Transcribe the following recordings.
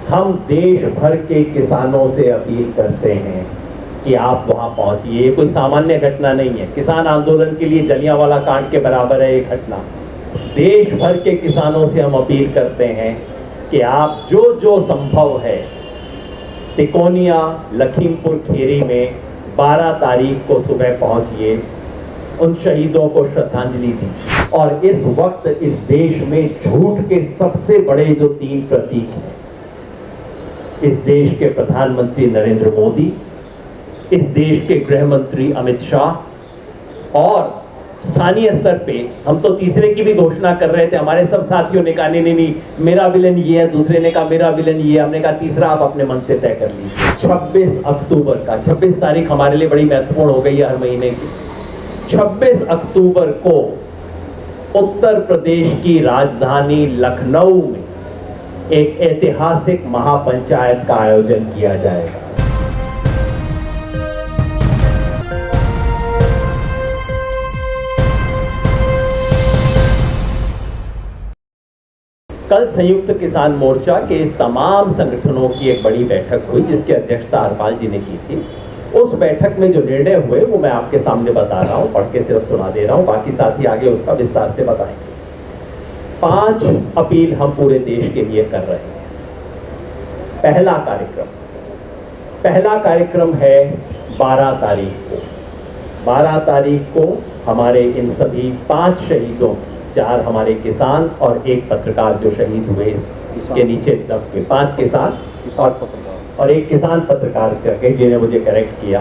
हम देश भर के किसानों से अपील करते हैं कि आप वहां पहुंचिए। ये कोई सामान्य घटना नहीं है। किसान आंदोलन के लिए जलियांवाला कांड के बराबर है ये घटना। देश भर के किसानों से हम अपील करते हैं कि आप जो जो संभव है तिकोनिया लखीमपुर खीरी में 12 तारीख को सुबह पहुंचिए, उन शहीदों को श्रद्धांजलि दीजिए। और इस वक्त इस देश में झूठ के सबसे बड़े जो 3 प्रतीक हैं, इस देश के प्रधानमंत्री नरेंद्र मोदी, इस देश के गृह मंत्री अमित शाह और स्थानीय स्तर पे हम तो तीसरे की भी घोषणा कर रहे थे। हमारे सब साथियों ने कहा नहीं, मेरा विलन ये है, दूसरे ने कहा मेरा विलन ये है। हमने कहा तीसरा आप अपने मन से तय कर लीजिए। 26 अक्टूबर का 26 तारीख हमारे लिए बड़ी महत्वपूर्ण हो गई है हर महीने की। 26 अक्टूबर को उत्तर प्रदेश की राजधानी लखनऊ में एक ऐतिहासिक महापंचायत का आयोजन किया जाएगा। कल संयुक्त किसान मोर्चा के तमाम संगठनों की एक बड़ी बैठक हुई जिसकी अध्यक्षता हरपाल जी ने की थी। उस बैठक में जो निर्णय हुए वो मैं आपके सामने बता रहा हूं, पढ़ के सिर्फ सुना दे रहा हूं, बाकी साथी आगे उसका विस्तार से बताएंगे। 5 अपील हम पूरे देश के लिए कर रहे हैं। पहला कार्यक्रम है 12 तारीख को। 12 तारीख को हमारे इन सभी 5 शहीदों, 4 हमारे किसान और 1 पत्रकार जो शहीद हुए, इसके नीचे 5 किसान और 1 किसान पत्रकार करके जिन्हें मुझे करेक्ट किया।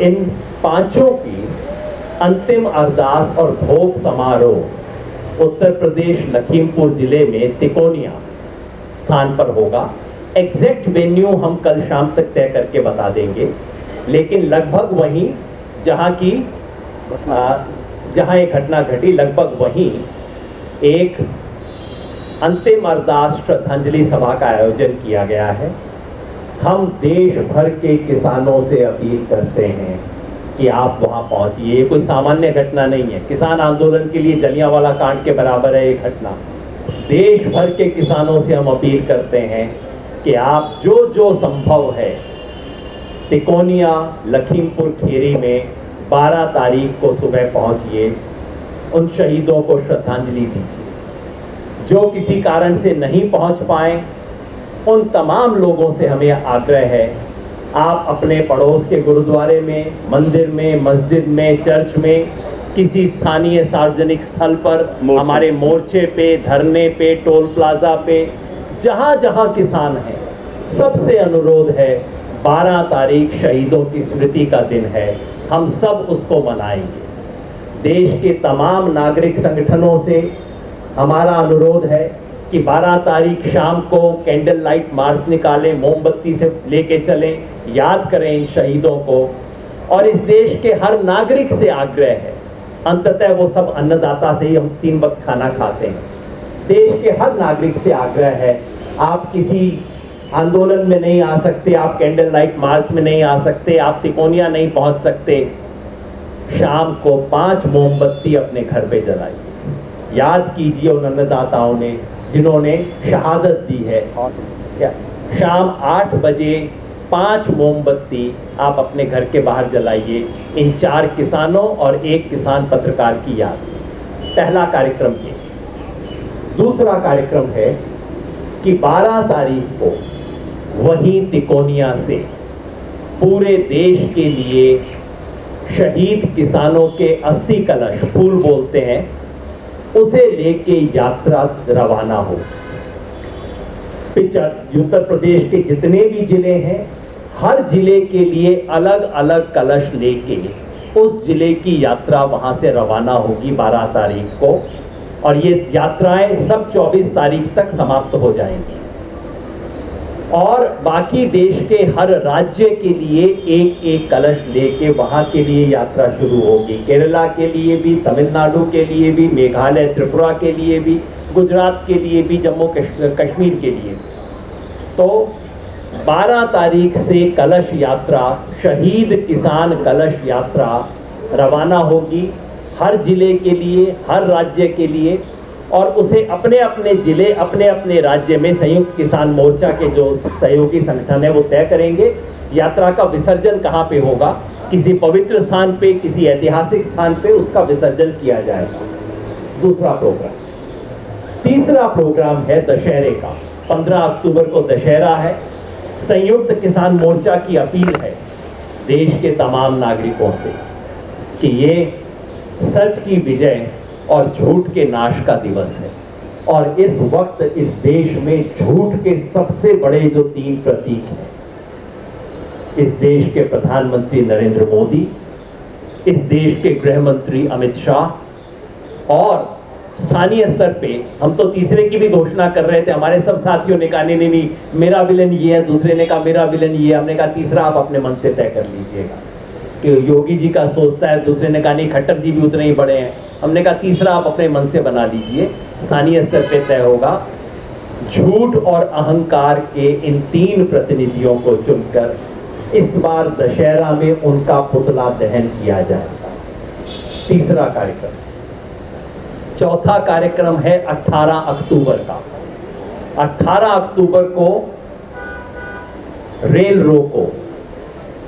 इन 5 की अंतिम अरदास और भोग समारोह उत्तर प्रदेश लखीमपुर जिले में तिकोनिया स्थान पर होगा। एग्जैक्ट वेन्यू हम कल शाम तक तय करके बता देंगे, लेकिन लगभग वहीं जहां एक घटना घटी, लगभग वहीं एक अंतिम अरदास श्रद्धांजलि सभा का आयोजन किया गया है। हम देश भर के किसानों से अपील करते हैं कि आप वहां पहुंचिए। ये कोई सामान्य घटना नहीं है। किसान आंदोलन के लिए जलियांवाला कांड के बराबर है ये घटना। देश भर के किसानों से हम अपील करते हैं कि आप जो जो संभव है तिकोनिया लखीमपुर खीरी में 12 तारीख को सुबह पहुंचिए, उन शहीदों को श्रद्धांजलि दीजिए। जो किसी कारण से नहीं पहुंच पाए उन तमाम लोगों से हमें आग्रह है, आप अपने पड़ोस के गुरुद्वारे में, मंदिर में, मस्जिद में, चर्च में, किसी स्थानीय सार्वजनिक स्थल पर, हमारे मोर्चे पे, धरने पे, टोल प्लाजा पे, जहां जहां किसान हैं, सबसे अनुरोध है 12 तारीख शहीदों की स्मृति का दिन है, हम सब उसको मनाएंगे। देश के तमाम नागरिक संगठनों से हमारा अनुरोध है कि 12 तारीख शाम को कैंडल लाइट मार्च निकालें, मोमबत्ती से लेके चलें, याद करें इन शहीदों को। और इस देश के हर नागरिक से आग्रह है, अंततः वो सब अन्नदाता से ही हम 3 वक्त खाना खाते हैं। देश के हर नागरिक से आग्रह है, आप किसी आंदोलन में नहीं आ सकते, आप कैंडल लाइट मार्च में नहीं आ सकते, आप तिकोनिया नहीं पहुंच सकते, शाम को 5 मोमबत्ती अपने घर पे जलाइए। याद कीजिए उन अन्नदाताओं ने जिन्होंने शहादत दी है। शाम 8 बजे 5 मोमबत्ती आप अपने घर के बाहर जलाइए, इन 4 किसानों और 1 किसान पत्रकार की याद। पहला कार्यक्रम ये। दूसरा कार्यक्रम है कि 12 तारीख को वहीं तिकोनिया से पूरे देश के लिए शहीद किसानों के अस्थि कलश, फूल बोलते हैं, उसे लेके यात्रा रवाना हो। उत्तर प्रदेश के जितने भी जिले हैं, हर जिले के लिए अलग अलग कलश लेके उस जिले की यात्रा वहां से रवाना होगी 12 तारीख को, और ये यात्राएं सब 24 तारीख तक समाप्त हो जाएंगी। और बाकी देश के हर राज्य के लिए एक एक कलश लेके वहां के लिए यात्रा शुरू होगी। केरला के लिए भी, तमिलनाडु के लिए भी, मेघालय त्रिपुरा के लिए भी, गुजरात के लिए भी, जम्मू कश्मीर के लिए। तो 12 तारीख से कलश यात्रा, शहीद किसान कलश यात्रा रवाना होगी हर जिले के लिए, हर राज्य के लिए। और उसे अपने अपने जिले, अपने अपने राज्य में संयुक्त किसान मोर्चा के जो सहयोगी संगठन है वो तय करेंगे यात्रा का विसर्जन कहाँ पे होगा। किसी पवित्र स्थान पे, किसी ऐतिहासिक स्थान पे उसका विसर्जन किया जाएगा। दूसरा प्रोग्राम। तीसरा प्रोग्राम है दशहरे का। 15 अक्टूबर को दशहरा है। संयुक्त किसान मोर्चा की अपील है देश के तमाम नागरिकों से कि ये सच की विजय और झूठ के नाश का दिवस है। और इस वक्त इस देश में झूठ के सबसे बड़े जो 3 प्रतीक हैं, इस देश के प्रधानमंत्री नरेंद्र मोदी, इस देश के गृह मंत्री अमित शाह और स्थानीय स्तर पे हम तो तीसरे की भी घोषणा कर रहे थे। हमारे सब साथियों ने कहा नहीं नहीं मेरा विलन ये है, दूसरे ने कहा मेरा विलन ये है। हमने कहा तीसरा आप अपने मन से तय कर लीजिएगा कि योगी जी का सोचता है, दूसरे ने कहा नहीं खट्टर जी भी उतने ही बड़े हैं। हमने कहा तीसरा आप अपने मन से बना लीजिए, स्थानीय स्तर पे तय होगा। झूठ और अहंकार के इन 3 प्रतिनिधियों को चुनकर इस बार दशहरा में उनका पुतला दहन किया जाएगा। तीसरा कार्यक्रम। चौथा कार्यक्रम है 18 अक्टूबर का। 18 अक्टूबर को रेल रोको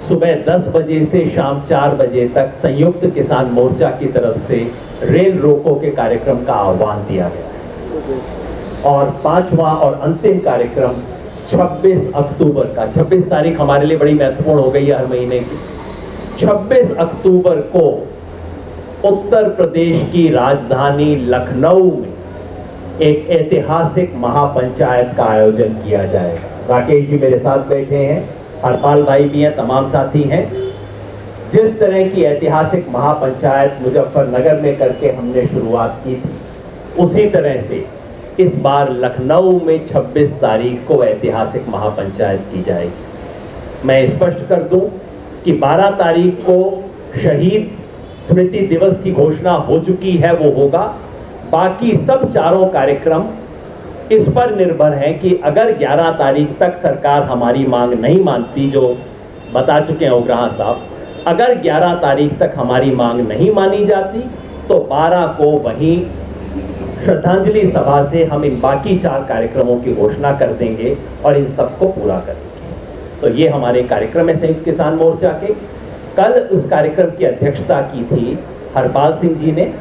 सुबह 10 बजे से शाम 4 बजे तक संयुक्त किसान मोर्चा की तरफ से रेल रोको के कार्यक्रम का आह्वान दिया गया है। और 5वां और अंतिम कार्यक्रम 26 अक्टूबर का। 26 तारीख हमारे लिए बड़ी महत्वपूर्ण हो गई है हर महीने की। 26 अक्टूबर को उत्तर प्रदेश की राजधानी लखनऊ में एक ऐतिहासिक महापंचायत का आयोजन किया जाएगा। राकेश जी मेरे साथ बैठे हैं, हरपाल भाई भी हैं, तमाम साथी हैं। जिस तरह की ऐतिहासिक महापंचायत मुजफ्फरनगर में करके हमने शुरुआत की थी, उसी तरह से इस बार लखनऊ में 26 तारीख को ऐतिहासिक महापंचायत की जाएगी। मैं स्पष्ट कर दूं कि 12 तारीख को शहीद स्मृति दिवस की घोषणा हो चुकी है, वो होगा। बाकी सब चारों कार्यक्रम इस पर निर्भर हैं कि अगर 11 तारीख तक सरकार हमारी मांग नहीं मानती, जो बता चुके हैं उग्राहा साहब, अगर 11 तारीख तक हमारी मांग नहीं मानी जाती तो 12 को वहीं श्रद्धांजलि सभा से हम इन बाकी 4 कार्यक्रमों की घोषणा कर देंगे और इन सबको पूरा कर देंगे। तो ये हमारे कार्यक्रम है संयुक्त किसान मोर्चा के। कल उस कार्यक्रम की अध्यक्षता की थी हरपाल सिंह जी ने।